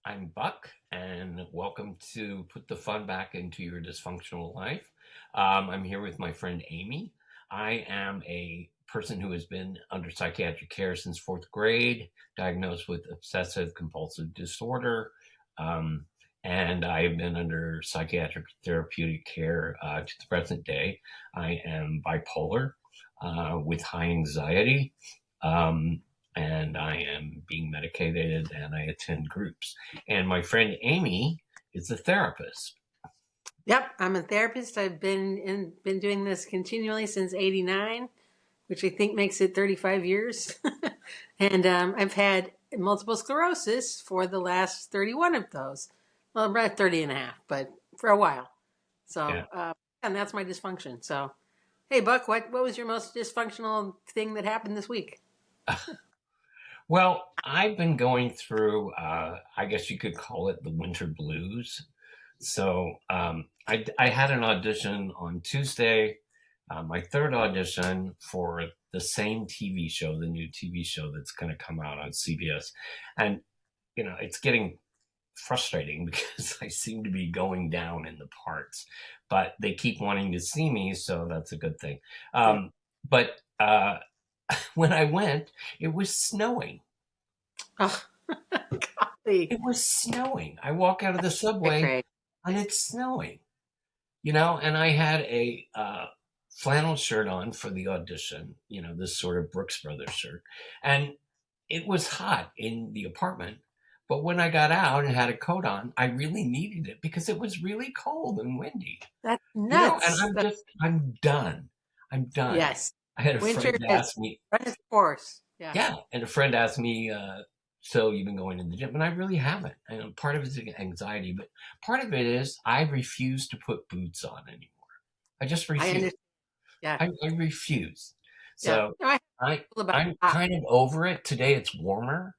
I'm Buck, and welcome to Put the Fun Back into Your Dysfunctional Life. I'm here with my friend Amy. I am a person who has been under psychiatric care since fourth grade, diagnosed with obsessive compulsive disorder, um, and I have been under psychiatric therapeutic care to the present day. I am bipolar with high anxiety. Um, and I am being medicated and I attend groups. And my friend Amy is a therapist. Yep, I'm a therapist. I've been doing this continually since '89, which I think makes it 35 years. And I've had multiple sclerosis for the last 31 of those. Well, about 30 and a half, but for a while. Yeah. So, and that's my dysfunction. So, hey, Buck, what was your most dysfunctional thing that happened this week? Well, I've been going through, I guess you could call it the winter blues. So I had an audition on Tuesday, my third audition for the same TV show, the new TV show that's going to come out on CBS. And, it's getting frustrating because I seem to be going down in the parts, but they keep wanting to see me, so that's a good thing. Yeah. But when I went, it was snowing. Oh, golly. It was snowing. I walk out of the Cray, subway cray. and it's snowing, and I had a flannel shirt on for the audition, this sort of Brooks Brothers shirt. And it was hot in the apartment. But when I got out and had a coat on, I really needed it because it was really cold and windy, That's and nuts. I'm done. I'm done. Yes. I had a Winter friend has ask me, run its course. Yeah. yeah, and a friend asked me, so you've been going to the gym? And I really haven't. And part of it is anxiety, but part of it is I refuse to put boots on anymore. I just I refuse. understand. Yeah. I refuse. Yeah. So No, I I feel about I'm hot. kind of over it. Today it's warmer,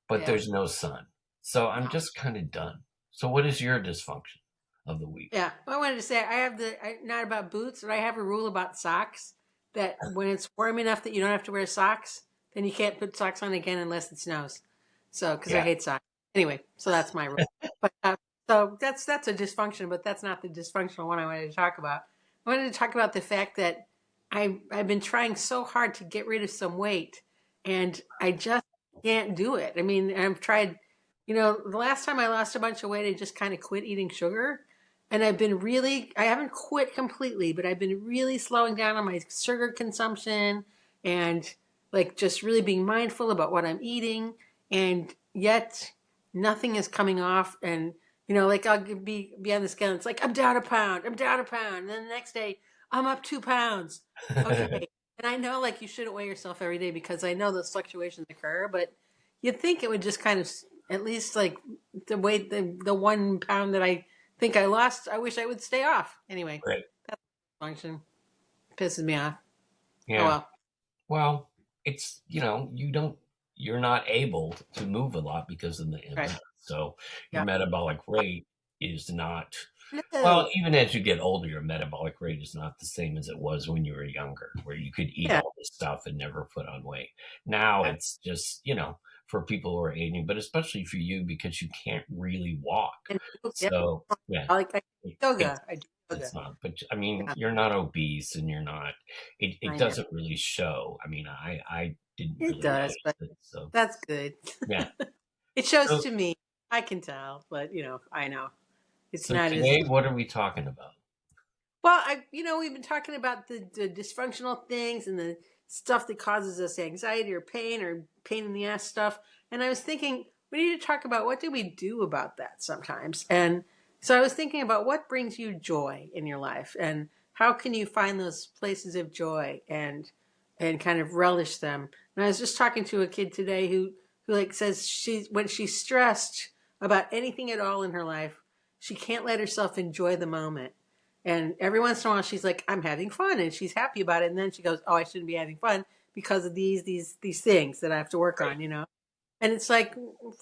but Yeah. there's no sun. So I'm just kind of done. So what is your dysfunction of the week? Yeah. Well, I wanted to say not about boots, but I have a rule about socks that when it's warm enough that you don't have to wear socks, then you can't put socks on again unless it snows. So, because I Yeah. hate socks. Anyway, so that's my rule. But so that's a dysfunction, but that's not the dysfunctional one I wanted to talk about. I wanted to talk about the fact that I've been trying so hard to get rid of some weight, and I just can't do it. I mean, I've tried. The last time I lost a bunch of weight, I just kind of quit eating sugar. And I haven't quit completely, but I've been really slowing down on my sugar consumption and like just really being mindful about what I'm eating. And yet nothing is coming off. And, like I'll be on the scale. And it's like, I'm down a pound, I'm down a pound. And then the next day, I'm up 2 pounds. Okay. And I know like you shouldn't weigh yourself every day because I know those fluctuations occur, but you'd think it would just kind of at least like the weight, the 1 pound that I think I lost. I wish I would stay off. Anyway, Right. that function pisses me off. Oh Yeah. well. Well, it's, you're not able to move a lot because of the Right. MS. So your Yeah. metabolic rate is not, well, No. even as you get older, your metabolic rate is not the same as it was when you were younger, where you could eat Yeah. all this stuff and never put on weight. Now Yeah. it's just, for people who are aging, but especially for you because you can't really walk. And yeah, So, yeah, I it, do it's yoga. I do yoga. it's not, but I mean, Yeah. you're not obese and you're not, it I know. doesn't really show. I mean, I didn't It really does, notice but it. So, that's good. yeah. It shows So, to me. I can tell, but I know it's so not as today, what are we talking about? well. We've been talking about the dysfunctional things and the stuff that causes us anxiety or pain in the ass stuff. And I was thinking we need to talk about what do we do about that sometimes. And so I was thinking about what brings you joy in your life and how can you find those places of joy and kind of relish them. And I was just talking to a kid today who like says when she's stressed about anything at all in her life, she can't let herself enjoy the moment. And every once in a while, she's like, "I'm having fun," and she's happy about it. And then she goes, "Oh, I shouldn't be having fun because of these things that I have to work Right. on." And it's like,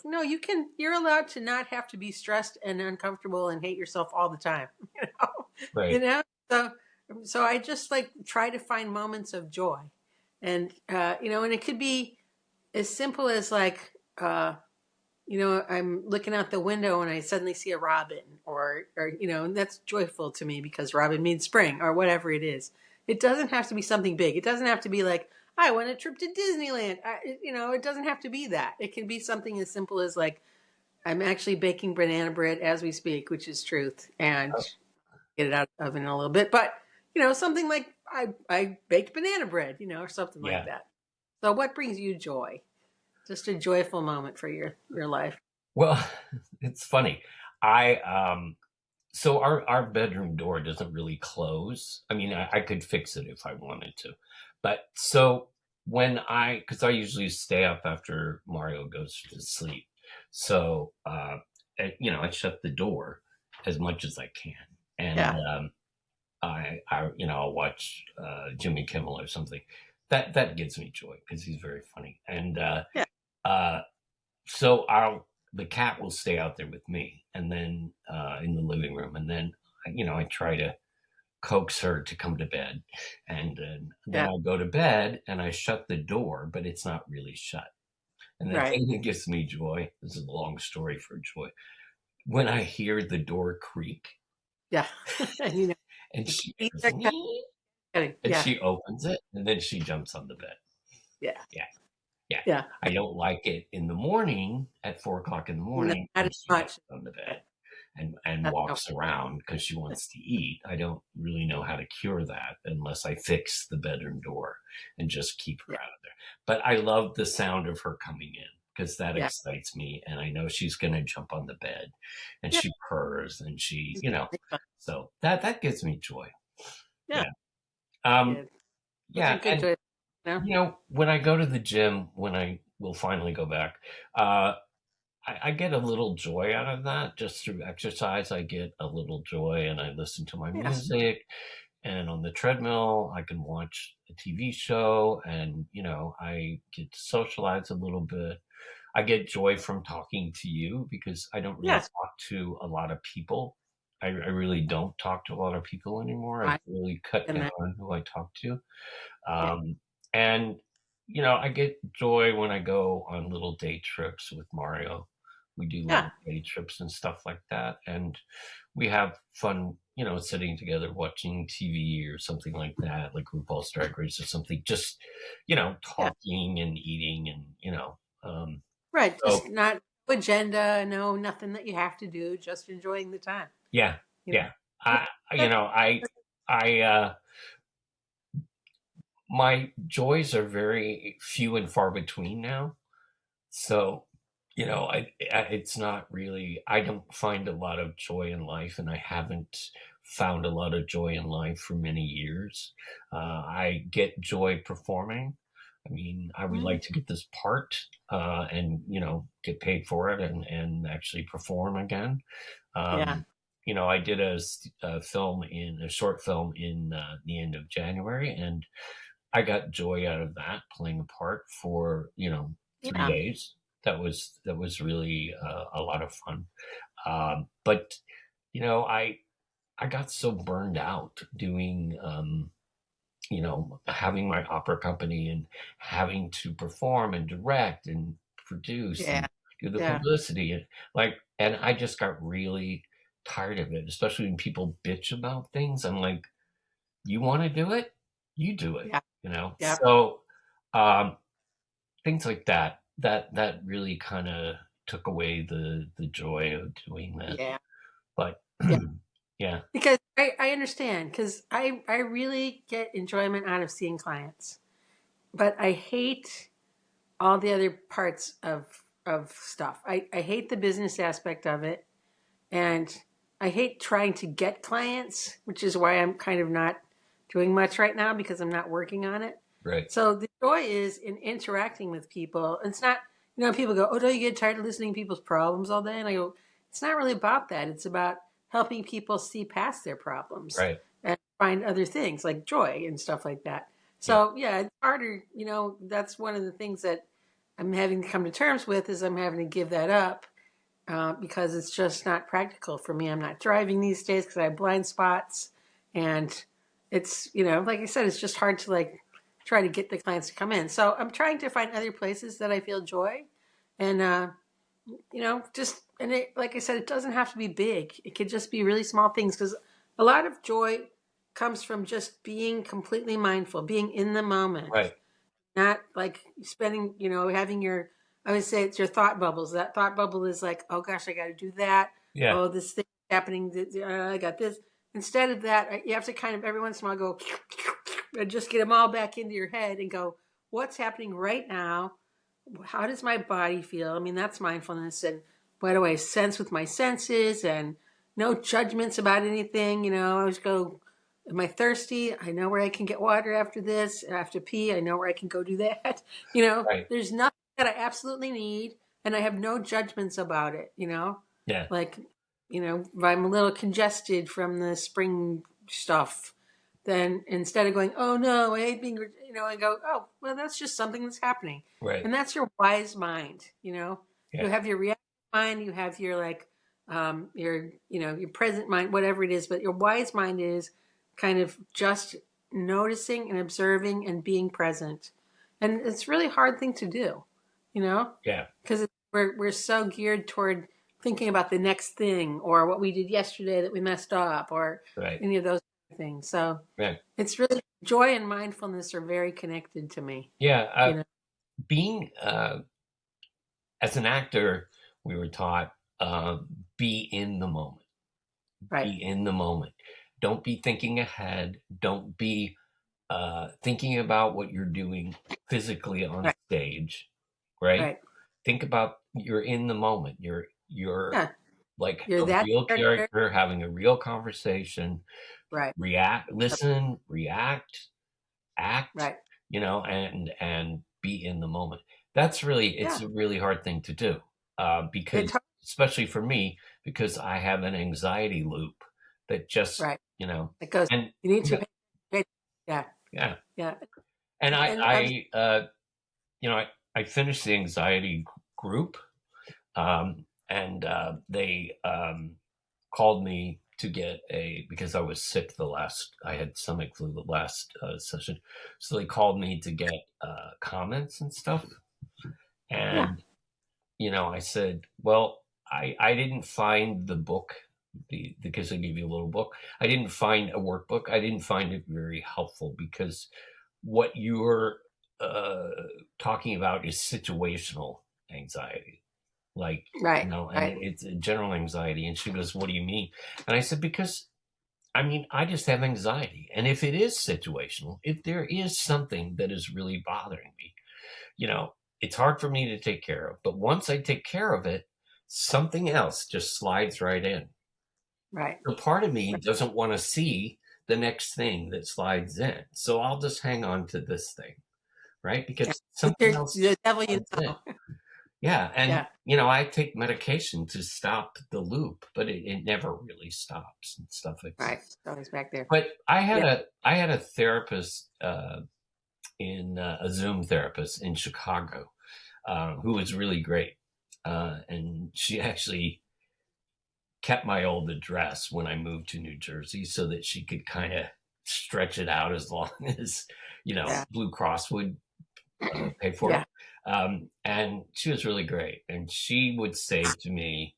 no, you're allowed to not have to be stressed and uncomfortable and hate yourself all the time. You know, you Right. know. So I just like try to find moments of joy, and and it could be as simple as like I'm looking out the window and I suddenly see a robin, and that's joyful to me because robin means spring or whatever it is. It doesn't have to be something big. It doesn't have to be like, I want a trip to Disneyland. It doesn't have to be that. It can be something as simple as like, I'm actually baking banana bread as we speak, which is truth, and get it out of the oven in a little bit. But, something like I baked banana bread, or something like Yeah. that. So what brings you joy? Just a joyful moment for your life. Well, it's funny. I so our bedroom door doesn't really close. I mean, I could fix it if I wanted to, but so when because I usually stay up after Mario goes to sleep, so I shut the door as much as I can, and Yeah. I'll watch Jimmy Kimmel or something. That gives me joy because he's very funny, and Yeah. uh, so the cat will stay out there with me, and then in the living room, and then I try to coax her to come to bed, and then Yeah. I go to bed and I shut the door, but it's not really shut. And the Right. thing that gives me joy, this is a long story for joy, when I hear the door creak Yeah. and you know, and the she keys goes, are "Nee," cutting. and Yeah. she opens it, and then she jumps on the bed. Yeah. Yeah, yeah. Yeah. I don't like it in the morning at 4 o'clock in the Not morning when as she gets much. on the bed But and that's no. walks around because she wants to eat. I don't really know how to cure that unless I fix the bedroom door and just keep her Yeah. out of there. But I love the sound of her coming in because that Yeah. excites me. And I know she's going to jump on the bed and Yeah. she purrs and she, It's fun. so that gives me joy. Yeah. Yeah. Um, Good. Those are yeah. good And, joys. You know? when I go to the gym, when I will finally go back, uh, I get a little joy out of that just through exercise. I get a little joy and I listen to my Yeah. music. And on the treadmill, I can watch a TV show and, I get to socialize a little bit. I get joy from talking to you because I don't really Yeah. talk to a lot of people. I really don't talk to a lot of people anymore. I've I really cut and down that. on who I talk to. Yeah. And I get joy when I go on little day trips with Mario. We do Yeah. little day trips and stuff like that, and we have fun, sitting together watching TV or something like that, like RuPaul's Drag Race or something. Just Yeah. talking and eating, and Right. so Just not no agenda. No, nothing that you have to do. Just enjoying the time. yeah, You yeah. know. I you That- know I my joys are very few and far between now. So, it's not really, I don't find a lot of joy in life, and I haven't found a lot of joy in life for many years. I get joy performing. I mean, I would Mhm. like to get this part and, get paid for it and actually perform again. Yeah. Um, I did a short film in the end of January, and I got joy out of that playing a part for 3 Yeah. days. That was really a lot of fun. But I got so burned out doing having my opera company and having to perform and direct and produce Yeah. and do the Yeah. publicity and I just got really tired of it, especially when people bitch about things. I'm like, you want to do it, you do it, Yeah. Yeah. so um things like that really kind of took away the joy of doing that. Yeah. But Yeah. yeah, Because I understand because I really get enjoyment out of seeing clients, but I hate all the other parts of stuff. I hate the business aspect of it, and I hate trying to get clients, which is why I'm kind of not doing much right now because I'm not working on it. right, So the joy is in interacting with people. It's not, people go, oh, don't you get tired of listening to people's problems all day? And I go, it's not really about that. It's about helping people see past their problems right, and find other things like joy and stuff like that. yeah, So yeah, it's harder. That's one of the things that I'm having to come to terms with is I'm having to give that up because it's just not practical for me. I'm not driving these days because I have blind spots, and it's like I said, it's just hard to like try to get the clients to come in. So I'm trying to find other places that I feel joy, and just, and it, like I said, it doesn't have to be big. It could just be really small things, because a lot of joy comes from just being completely mindful, being in the moment, Right. not like spending, having your, I would say it's your thought bubbles. That thought bubble is like, oh gosh, I got to do that. Yeah. Oh, this thing is happening. I got this. Instead of that, you have to kind of every once in a while go and just get them all back into your head and go, what's happening right now? How does my body feel? I mean, that's mindfulness. And what do I sense with my senses? And no judgments about anything. I always go, am I thirsty? I know where I can get water after this. I have to pee. I know where I can go do that. Right. There's nothing that I absolutely need, and I have no judgments about it. Yeah. Like, if I'm a little congested from the spring stuff, then instead of going, oh no, I hate being, I go, oh, well, that's just something that's happening. Right. And that's your wise mind. You Yeah. have your reactive mind, you have your like, your present mind, whatever it is, but your wise mind is kind of just noticing and observing and being present. And it's a really hard thing to do, Yeah. because we're so geared toward thinking about the next thing or what we did yesterday that we messed up or Right. any of those things. So Yeah. it's really joy and mindfulness are very connected to me. Yeah. You know, Being as an actor, we were taught be in the moment. right, Be in the moment. Don't be thinking ahead. Don't be thinking about what you're doing physically on right, stage. Right. right. Think about you're in the moment. You're Yeah, like you're a that real character. character having a real conversation. Right, Listen, react, act, right. and be in the moment. It's Yeah, a really hard thing to do, it's because hard. especially for me, because I have an anxiety loop that just, Right. you know, It goes, and you need to yeah, pay. Yeah, yeah. yeah. And And I was, I finished the anxiety group, and they called me to get because I was sick I had stomach flu the last session. So they called me to get comments and stuff. yeah, And, I said, well, I didn't find the book, because I gave you a little book. I didn't find a workbook. I didn't find it very helpful because what you're uh, talking about is situational anxiety, like, right, and right, it's a general anxiety. And she goes, what do you mean? And I said, because I mean, I just have anxiety. And if it is situational, if there is something that is really bothering me, it's hard for me to take care of. But once I take care of it, something else just slides right in. right. So part of me doesn't want to see the next thing that slides in. So I'll just hang on to this thing, right? Yeah. Because But something else the just devil you slides in. know. Yeah. And, Yeah, I take medication to stop the loop, but it never really stops and stuff like that. right. It's always back there. But I had Yeah, a therapist, in a Zoom therapist in Chicago, who was really great. And she actually kept my old address when I moved to New Jersey so that she could kind of stretch it out as long as, yeah, Blue Cross would pay for it. yeah. And she was really great. And she would say to me,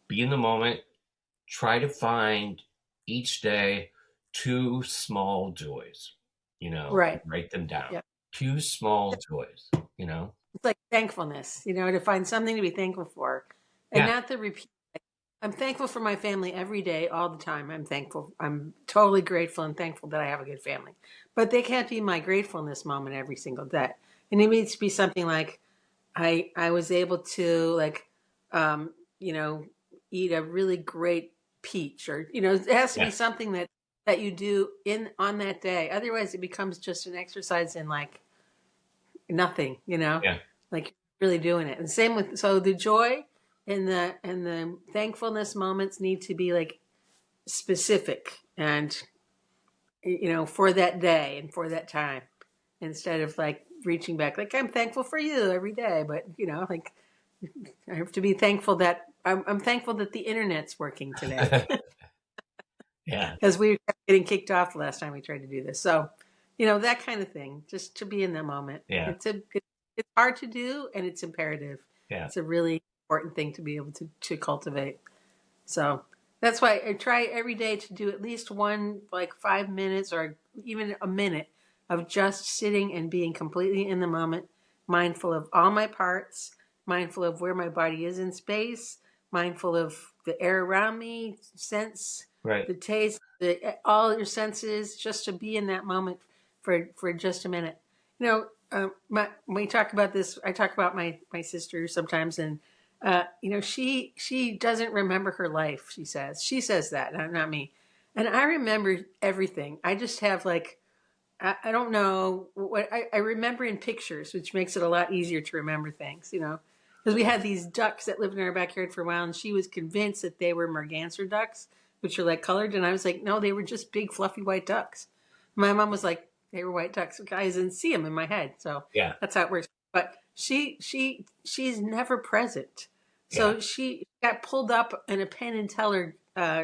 be in the moment, try to find each day two small joys, Right. write them down. Yeah. Two small joys, It's like thankfulness, to find something to be thankful for and Yeah. not the repeat. I'm thankful for my family every day, all the time. I'm thankful. I'm totally grateful and thankful that I have a good family. But they can't be my gratefulness moment every single day. And it needs to be something like I was able to like you know eat a really great peach, or it has to be Yeah. something that you do in on that day. Otherwise it becomes just an exercise in like nothing, Yeah. like really doing it. And same with, so the joy and the thankfulness moments need to be like specific and for that day and for that time, instead of like reaching back like I'm thankful for you every day, but like I have to be thankful that I'm thankful that the internet's working today, Yeah. because we were getting kicked off the last time we tried to do this. So that kind of thing, just to be in that moment. Yeah. It's it's hard to do and it's imperative. Yeah. It's a really important thing to be able to cultivate. So that's why I try every day to do at least one, like 5 minutes or even a minute of just sitting and being completely in the moment, mindful of all my parts, mindful of where my body is in space, mindful of the air around me, sense, Right. the taste, all your senses, just to be in that moment for just a minute. You know, when we talk about this, I talk about my sister sometimes, and she doesn't remember her life. She says that, not me, and I remember everything. I just have like I don't know what I remember in pictures, which makes it a lot easier to remember things. Because we had these ducks that lived in our backyard for a while, and she was convinced that they were merganser ducks, which are like colored, and I was like, no, they were just big fluffy white ducks. My mom was like, they were white ducks. I didn't see them in my head, so Yeah. that's how it works. But she's never present. Yeah. So she got pulled up in a Penn and Teller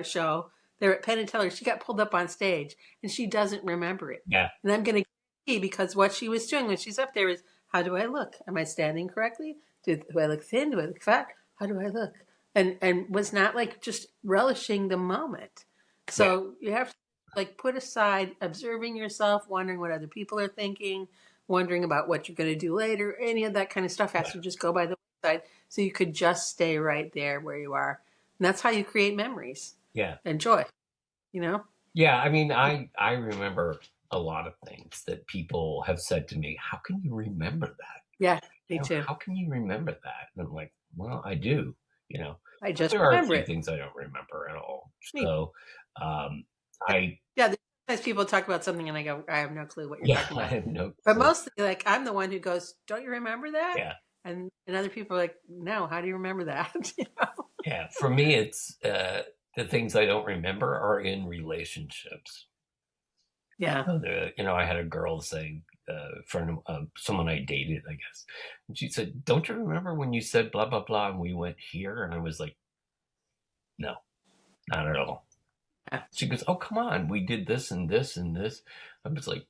show. They're at Penn and Teller. She got pulled up on stage, and she doesn't remember it. Yeah. And I'm going to see because what she was doing when she's up there is, how do I look? Am I standing correctly? Do I look thin? Do I look fat? How do I look? And was not like just relishing the moment. Yeah. So you have to like put aside observing yourself, wondering what other people are thinking, wondering about what you're going to do later. Any of that kind of stuff has Yeah. to just go by the wayside, so you could just stay right there where you are. And that's how you create memories Yeah. and joy. You know? Yeah. I mean, I remember a lot of things that people have said to me. How can you remember that? Yeah, me too. How can you remember that? And I'm like, well, I do. I But just there are a remember few it. things I don't remember at all. Me. So, I Yeah, sometimes people talk about something and I go, I have no clue what you're yeah, talking I about. have no But clue. mostly, like, I'm the one who goes, don't you remember that? Yeah. And other people are like, no, how do you remember that? Yeah. For me, it's the things I don't remember are in relationships. Yeah. I had a girl say, friend of someone I dated, I guess, and she said, "Don't you remember when you said blah blah blah and we went here?" And I was like, "No, not at all." Yeah. She goes, "Oh, come on, we did this and this and this." I was like,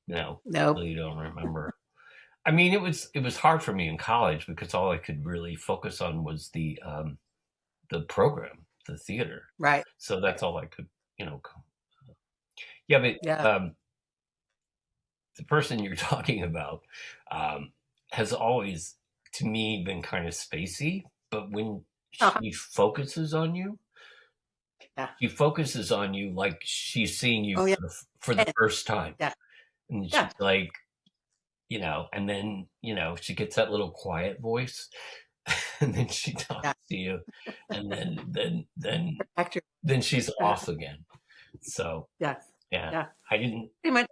"No, Nope. really don't remember." I mean, it was hard for me in college because all I could really focus on was the program, the theater. Right. So that's all I could, you know. Yeah, Yeah. but the person you're talking about has always, to me, been kind of spacey. But when Uh-huh. she focuses on you, Yeah. she focuses on you like she's seeing you Oh, yeah. for the first time, Yeah. and Yeah. she's like, and then she gets that little quiet voice, and then she talks Yeah. to you, and then Actor. then she's off again. So Yeah. yeah, Yeah. I didn't. Pretty much.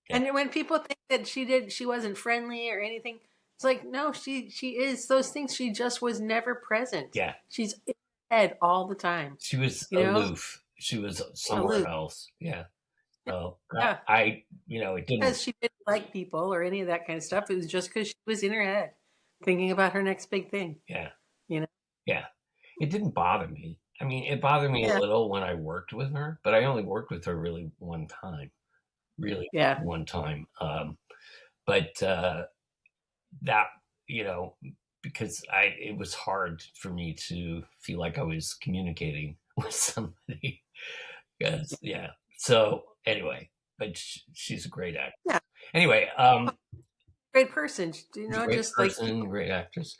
Yeah, And when people think that she wasn't friendly or anything, it's like, no, she is those things. She just was never present. yeah. She's in her head all the time, She was you know, aloof. She was somewhere aloof. else. Yeah. So Yeah. it didn't. Because she didn't like people or any of that kind of stuff. It was just because she was in her head thinking about her next big thing, Yeah, you know? yeah. It didn't bother me. I mean, it bothered me a Yeah. little when I worked with her, but I only worked with her really one time. Really, Yeah. one time. But that because it was hard for me to feel like I was communicating with somebody. Because yeah. So anyway, but she's a great actor. Yeah. Anyway, Great person, she's a great just like person, great actress.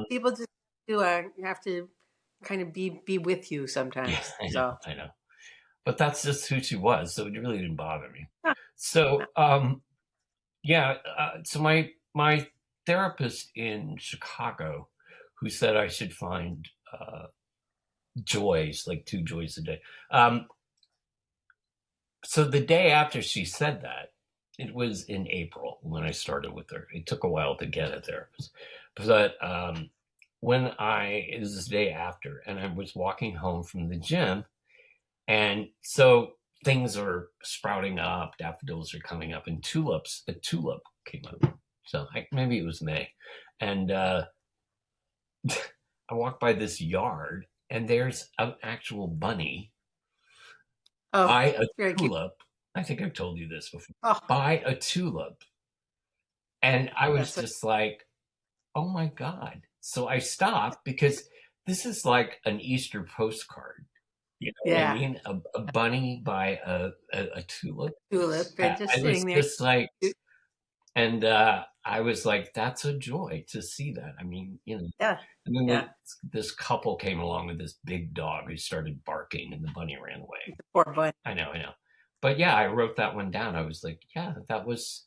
people just do have to kind of be with you sometimes. Yeah, I know, So, I know. But that's just who she was, so it really didn't bother me. yeah. So, yeah, so my therapist in Chicago, who said I should find joys, like 2 joys a day. So the day after she said that, it was in April when I started with her. It took a while to get a therapist, but it was the day after, and I was walking home from the gym, and so things are sprouting up, daffodils are coming up, and a tulip came up. So maybe it was May, and I walked by this yard, and there's an actual bunny Oh, by a very cute. tulip. I think I've told you this before. Oh, By a tulip And I was That's what, just like, oh my God. So I stopped because this is like an Easter postcard. You know what I yeah, mean? A bunny by a tulip. tulip. They're just I was sitting there. just like, and I was like, that's a joy to see that. I mean, Yeah, and then yeah. this couple came along with this big dog who started barking, and the bunny ran away. Poor bunny. I know. But yeah, I wrote that one down. I was like, yeah, That was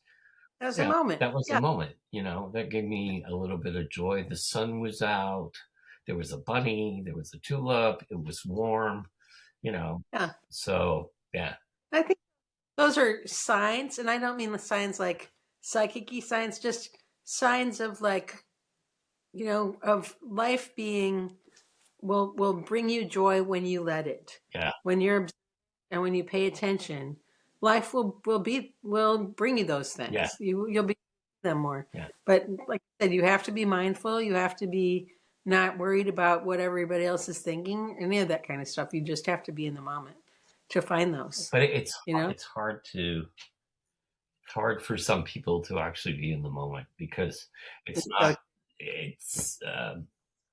a moment. that was a Yeah, moment, that gave me a little bit of joy. The sun was out, there was a bunny, there was a tulip, it was warm, you know. yeah. So yeah, I think those are signs, and I don't mean the signs like psychic-y signs, just signs of like, of life being will bring you joy when you let it. yeah, When you're and when you pay attention, life will bring you those yeah, things. You'll be them more. yeah. But like I said, you have to be mindful. You have to be not worried about what everybody else is thinking, any of that kind of stuff. You just have to be in the moment to find those. But You know, it's hard for some people to actually be in the moment because it's so not it's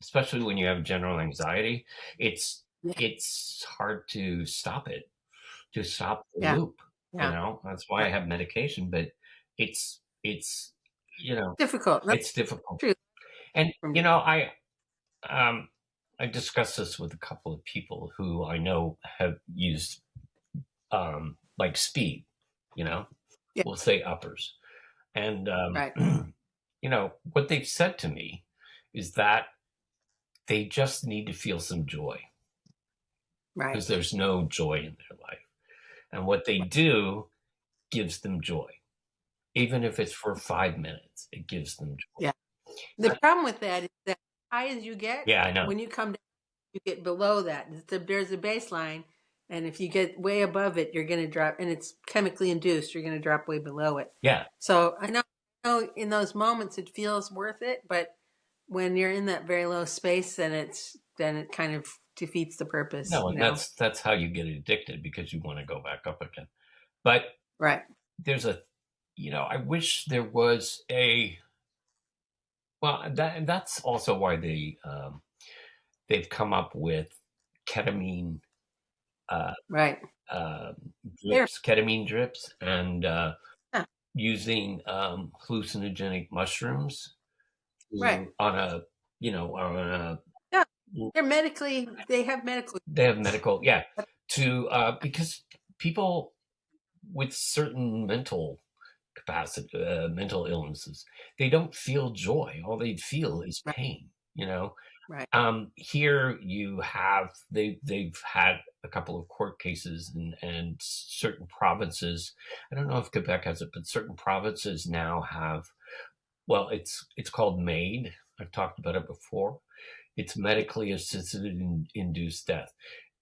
especially when you have general anxiety, it's yeah, it's hard to stop the yeah, loop. yeah, That's why yeah. I have medication, but it's Difficult. That's it's difficult. true And for me. um I discussed this with a couple of people who I know have used like speed, you know, Yeah, we'll say uppers. And right, what they've said to me is that they just need to feel some joy right, because there's no joy in their life. And what they do gives them joy. Even if it's for 5 minutes, it gives them joy. yeah. The problem with that is that high as you get, Yeah, I know. when you come down, you get below that. There's a baseline, and if you get way above it, you're going to drop, and it's chemically induced. You're going to drop way below it. Yeah. So I know in those moments it feels worth it, but when you're in that very low space, then it kind of defeats the purpose. No, and that's how you get addicted because you want to go back up again. But Right, there's I wish there was a well that's also why they've come up with ketamine uh, right. uh, There, ketamine drips, and yeah, using hallucinogenic mushrooms right. on a on a Yeah, they have medical. they have medical, yeah, to because people with certain mental illnesses, they don't feel joy. All they feel is Right, pain. right. Here you have they've had a couple of court cases, and certain provinces. I don't know if Quebec has it, but certain provinces now have. Well, it's called MAID. I've talked about it before. It's medically assisted induced death.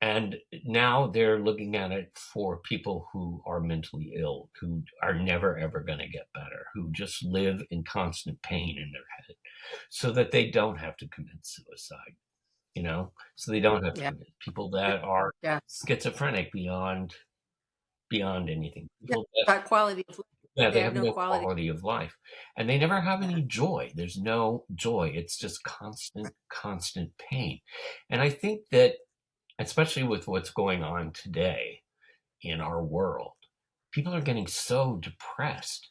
And now they're looking at it for people who are mentally ill, who are never ever going to get better, who just live in constant pain in their head, so that they don't have to commit suicide, so they don't have to Yeah, commit. People that are yeah, schizophrenic beyond anything. yeah. People that, About quality of life. yeah, They they have have no no quality. quality of life, and they never have Yeah, any joy. There's no joy. It's just constant pain. And I think that, especially with what's going on today in our world, people are getting so depressed.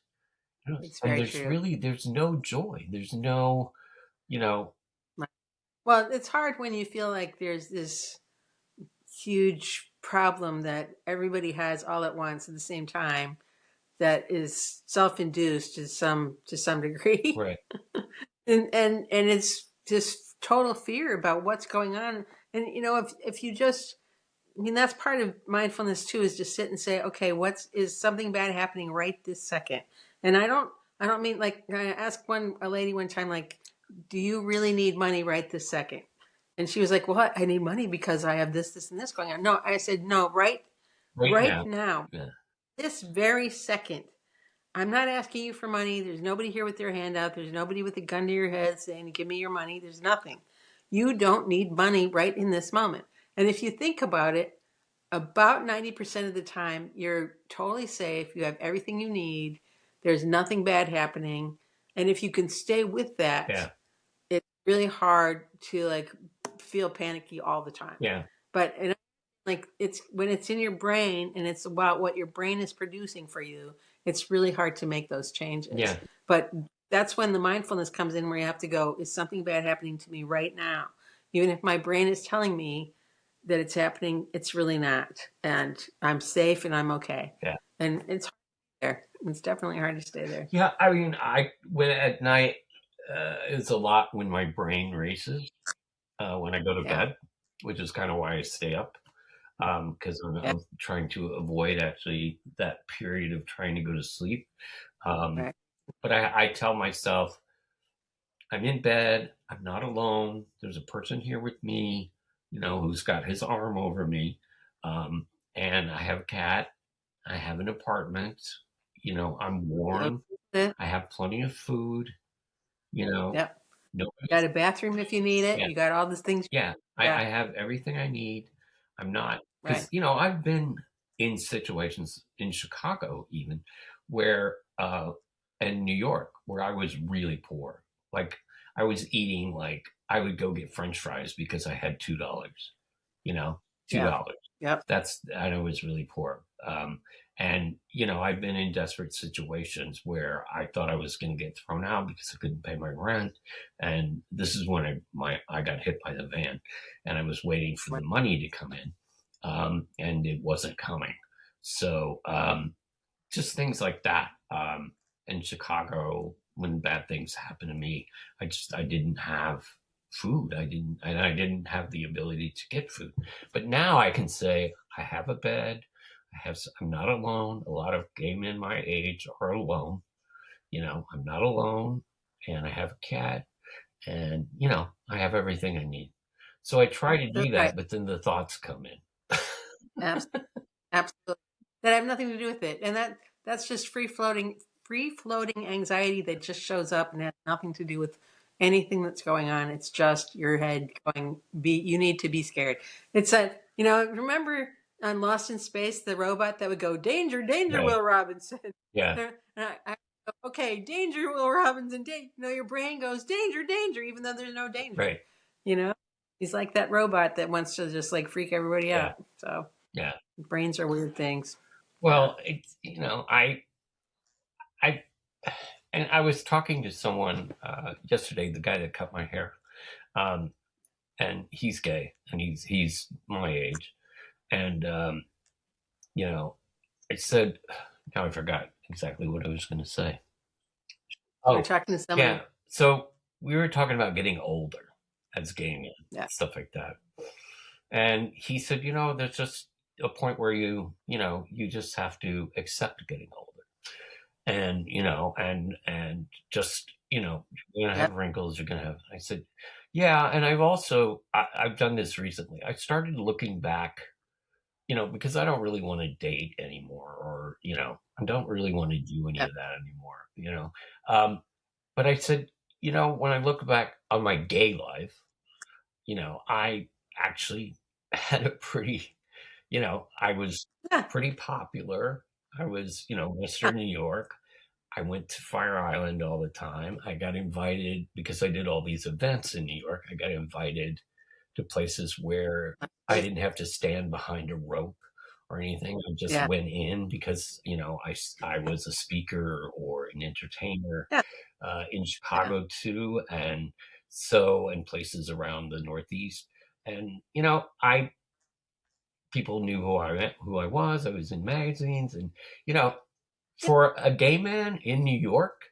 it's And very true. there's no joy. There's no, you know, Right. Well, it's hard when you feel like there's this huge problem that everybody has all at once at the same time that is self-induced to some degree. right, And it's just total fear about what's going on. And if you just, I mean, that's part of mindfulness too, is just sit and say, okay, is something bad happening right this second? And I don't mean, like, I asked a lady one time, like, do you really need money right this second? And she was like, well, I need money because I have this and this going on. No, I said, no, right right now. now, Yeah, this very second. I'm not asking you for money. There's nobody here with their hand out. There's nobody with a gun to your head saying, give me your money. There's nothing. You don't need money right in this moment. And if you think about it, about 90% of the time, you're totally safe. You have everything you need. There's nothing bad happening. And if you can stay with that, Yeah. it's really hard to like feel panicky all the time. Yeah. But like it's when it's in your brain and it's about what your brain is producing for you, it's really hard to make those changes. Yeah. But that's when the mindfulness comes in where you have to go, is something bad happening to me right now? Even if my brain is telling me that it's happening, it's really not. And I'm safe and I'm okay. Yeah. And it's hard there. It's definitely hard to stay there. Yeah. I mean, when at night, it's a lot when my brain races when I go to Yeah. bed, which is kind of why I stay up. Because Yeah. I'm trying to avoid actually that period of trying to go to sleep. Um, Right. but I tell myself, I'm in bed. I'm not alone. There's a person here with me, who's got his arm over me. Um, and I have a cat. I have an apartment. I'm So warm. that's it. I have plenty of food. You know, Yep. You nobody's, got a bathroom if you need it. yeah, You got all the things. yeah. I Yeah. have everything I need. I'm not, Right. because, I've been in situations in Chicago even where, and New York, where I was really poor. Like I was eating, like I would go get French fries because I had $2, you know, Yeah. $2. Yep. I know, was really poor. And I've been in desperate situations where I thought I was going to get thrown out because I couldn't pay my rent. And this is when I got hit by the van, and I was waiting for the Right. money to come in, and it wasn't coming. So just things like that. In Chicago, when bad things happened to me, I didn't have food. I didn't have the ability to get food. But now I can say I have a bed. I'm not alone. A lot of gay men my age are alone. I'm not alone, and I have a cat, and I have everything I need. So I try to That's do right. that, but then the thoughts come in. Absolutely. Absolutely. That have nothing to do with it. And that's just free floating anxiety that just shows up and has nothing to do with anything that's going on. It's just your head going, you need to be scared. It's remember on Lost in Space, the robot that would go, danger, danger, Right. Will Robinson. Yeah. Okay, danger, Will Robinson. Your brain goes, danger, danger, even though there's no danger. Right. You know, he's like that robot that wants to just like freak everybody Yeah. out. So Yeah. brains are weird things. Yeah. Well, it's I and I was talking to someone yesterday, the guy that cut my hair, um, and he's gay, and he's my age, and I said, now I forgot exactly what I was going to say. You were Oh, talking to yeah. somebody. So we were talking about getting older as gay men, Yeah. stuff like that. And he said, there's just a point where you just have to accept getting older. And, and just, you're going to Yeah. have wrinkles, you're going to have, I said, yeah. And I've done this recently. I started looking back, because I don't really want to date anymore, or, I don't really want to do any Yeah. of that anymore. But I said, when I look back on my gay life, I actually had a pretty, I was Yeah. pretty popular. I was, Yeah. Western New York. I went to Fire Island all the time. I got invited because I did all these events in New York. I got invited to places where I didn't have to stand behind a rope or anything. I just Yeah. went in because, I was a speaker or an entertainer Yeah. in Yeah. Chicago too. And places around the Northeast. And, people knew who I was. I was in magazines, and, for a gay man in New York,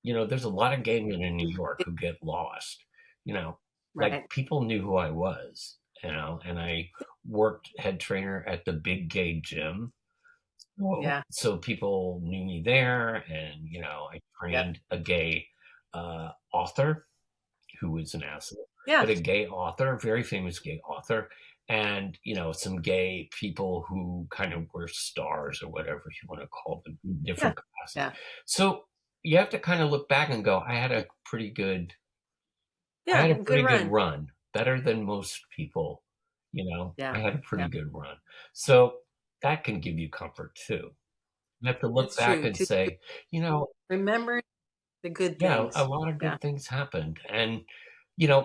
there's a lot of gay men in New York who get lost. Like Right. people knew who I was, and I worked head trainer at the big gay gym. Yeah. So people knew me there, and I Yeah. trained a gay author who was an asshole, Yeah. but a gay author, a very famous gay author, and some gay people who kind of were stars or whatever you want to call them, in Yeah. different capacities. Yeah. So you have to kind of look back and go, I had a pretty good Yeah. Good run. run, better than most people. I Yeah. had a pretty Yeah. good run. So that can give you comfort too. You have to look It's back true. and To say, you know, remember the good Yeah, a things. lot of Yeah, good things happened. And,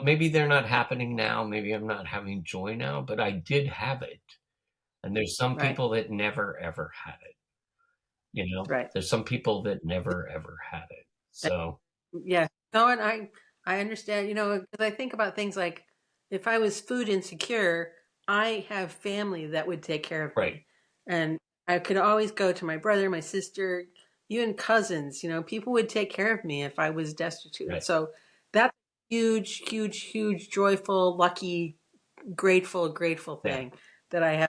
maybe they're not happening now. Maybe I'm not having joy now, but I did have it. And there's some right, people that never, ever had it. right. There's some people that never, ever had it. So, Yeah. No, and I understand, because I think about things like if I was food insecure, I have family that would take care of right, me. And I could always go to my brother, my sister, even cousins, people would take care of me if I was destitute. right. So that's a huge, huge, huge, joyful, lucky, grateful Yeah, thing that I have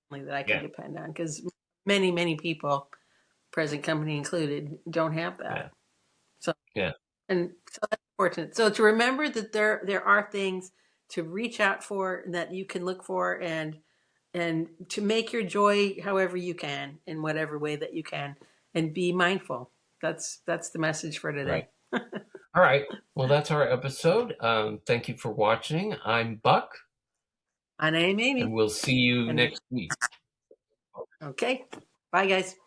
family that I can yeah, depend on because many, many people, present company included, don't have yeah, that. So yeah. and so that's important. So to remember that there are things to reach out for and that you can look for and to make your joy however you can in whatever way that you can and be mindful. That's the message for Right. today. All right. Well, that's our episode. Thank you for watching. I'm Buck, My name and Amy. we'll see you And next week. okay. Bye guys.